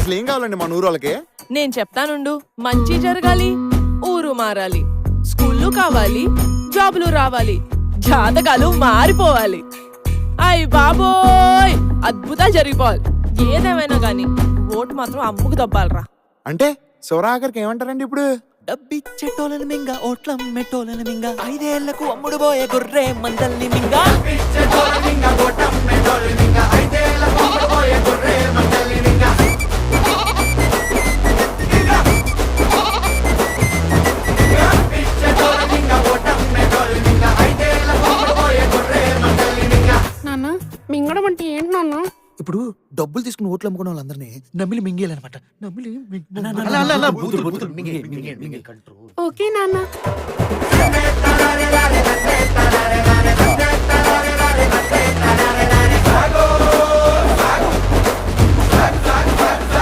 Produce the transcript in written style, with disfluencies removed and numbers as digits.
అసలు ఏం కావాలండి మన ఊరు వాళ్ళకి? నేను చెప్తానుండు. మంచి జరగాలి, ఊరు మారాలి, స్కూళ్ళు కావాలి, జాబులు రావాలి, జాతకాలు మారిపోవాలి. అయ్ బాబోయ్, అద్భుతాలు జరిగిపోవాలి. ఏదేమైనా గాని ఓటు మాత్రం అమ్ముకు దబ్బాలరా. అంటే శివరాఖరికి ఏమంటారండి ఇప్పుడు? డబ్బిచ్చేటోళ్ళని మింగ, ఓట్లం మెట్టోళ్ళని మింగ, 5 ఏళ్లకు అమ్ముడు పోయే గొర్రె మందల్ని మింగ. నాన్న మింగడం అంటే ఏంటి నాన్న? ఇప్పుడు డబ్బులు తీసుకుని ఓట్లు అమ్ముకున్న వాళ్ళందరినీ నమ్మిలి మింగేయాలన్నమాట. నమ్మిలి ఓకే నాన్న.